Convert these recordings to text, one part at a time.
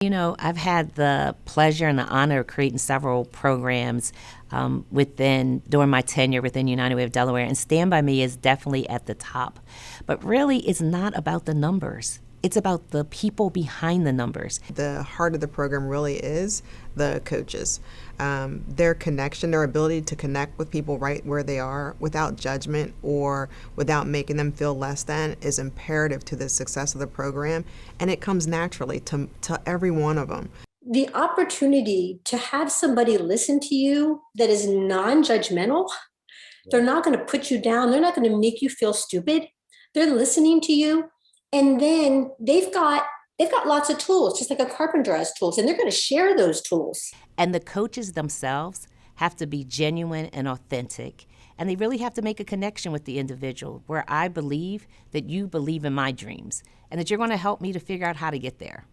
I've had the pleasure and the honor of creating several programs during my tenure within United Way of Delaware, and Stand By Me is definitely at the top. But really, it's not about the numbers. It's about the people behind the numbers. The heart of the program really is the coaches. Their connection, their ability to connect with people right where they are without judgment or without making them feel less than is imperative to the success of the program, and it comes naturally to every one of them. The opportunity to have somebody listen to you that is non-judgmental, they're not going to put you down, they're not going to make you feel stupid, they're listening to you. And then they've got lots of tools, just like a carpenter has tools, and they're going to share those tools. And the coaches themselves have to be genuine and authentic, and they really have to make a connection with the individual where I believe that you believe in my dreams and that you're going to help me to figure out how to get there.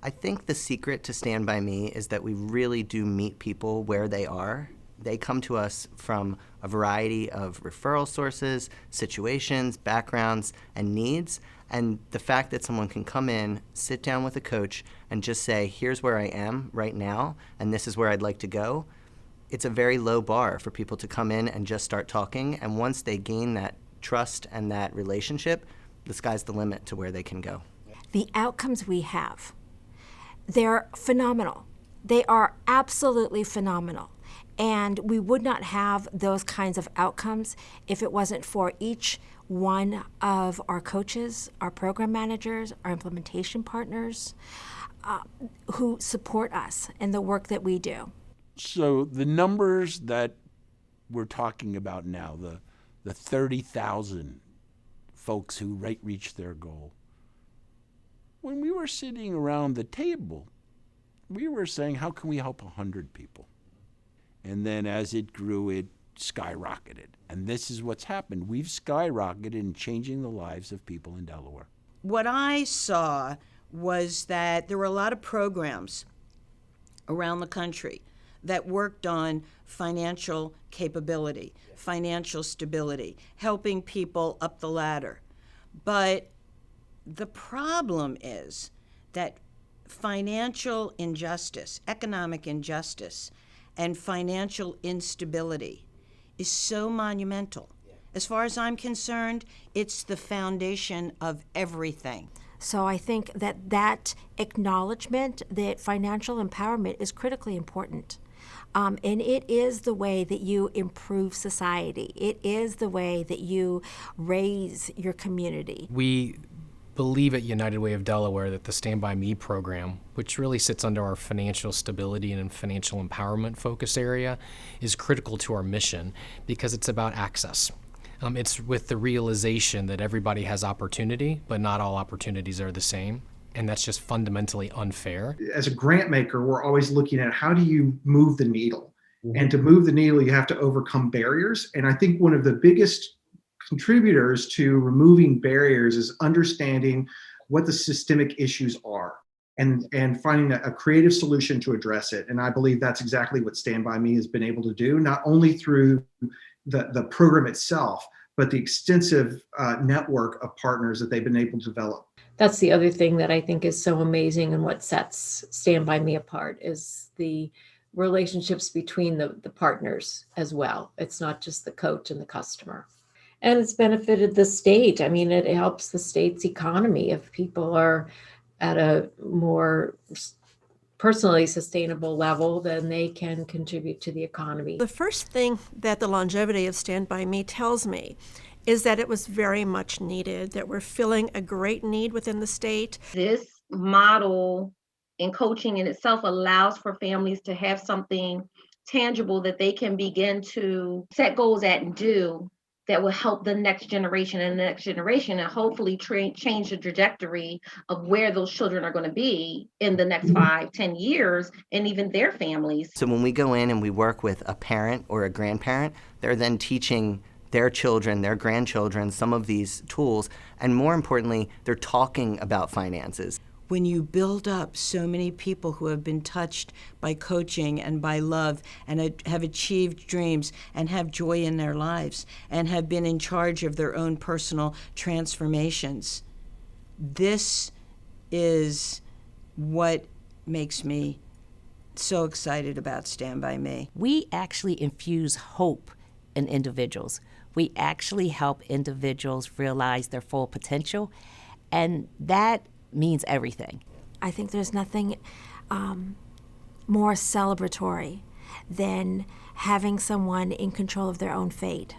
I think the secret to Stand By Me is that we really do meet people where they are. They come to us from a variety of referral sources, situations, backgrounds, and needs. And the fact that someone can come in, sit down with a coach, and just say, here's where I am right now, and this is where I'd like to go, it's a very low bar for people to come in and just start talking. And once they gain that trust and that relationship, the sky's the limit to where they can go. The outcomes we have, they're phenomenal. They are absolutely phenomenal. And we would not have those kinds of outcomes if it wasn't for each one of our coaches, our program managers, our implementation partners, who support us in the work that we do. So the numbers that we're talking about now, the 30,000 folks who reach their goal, when we were sitting around the table, we were saying, how can we help 100 people? And then as it grew, it skyrocketed. And this is what's happened. We've skyrocketed in changing the lives of people in Delaware. What I saw was that there were a lot of programs around the country that worked on financial capability, financial stability, helping people up the ladder. But the problem is that financial injustice, economic injustice, and financial instability is so monumental. As far as I'm concerned, it's the foundation of everything. So I think that acknowledgement that financial empowerment is critically important. And it is the way that you improve society. It is the way that you raise your community. We believe at United Way of Delaware that the Stand By Me program, which really sits under our financial stability and financial empowerment focus area, is critical to our mission because it's about access. It's with the realization that everybody has opportunity, but not all opportunities are the same. And that's just fundamentally unfair. As a grant maker, we're always looking at how do you move the needle? Mm-hmm. And to move the needle, you have to overcome barriers. And I think one of the biggest contributors to removing barriers is understanding what the systemic issues are and finding a creative solution to address it. And I believe that's exactly what Stand By Me has been able to do, not only through the program itself, but the extensive network of partners that they've been able to develop. That's the other thing that I think is so amazing and what sets Stand By Me apart is the relationships between the partners as well. It's not just the coach and the customer. And it's benefited the state. I mean, it helps the state's economy if people are at a more personally sustainable level, then they can contribute to the economy. The first thing that the longevity of Stand By Me tells me is that it was very much needed, that we're filling a great need within the state. This model and coaching in itself allows for families to have something tangible that they can begin to set goals at and do that will help the next generation and the next generation and hopefully change the trajectory of where those children are going to be in the next 5-10 years and even their families. So when we go in and we work with a parent or a grandparent, they're then teaching their children, their grandchildren, some of these tools, and more importantly, they're talking about finances. When you build up so many people who have been touched by coaching and by love and have achieved dreams and have joy in their lives and have been in charge of their own personal transformations, this is what makes me so excited about Stand By Me. We actually infuse hope in individuals. We actually help individuals realize their full potential, and that means everything. I think there's nothing more celebratory than having someone in control of their own fate.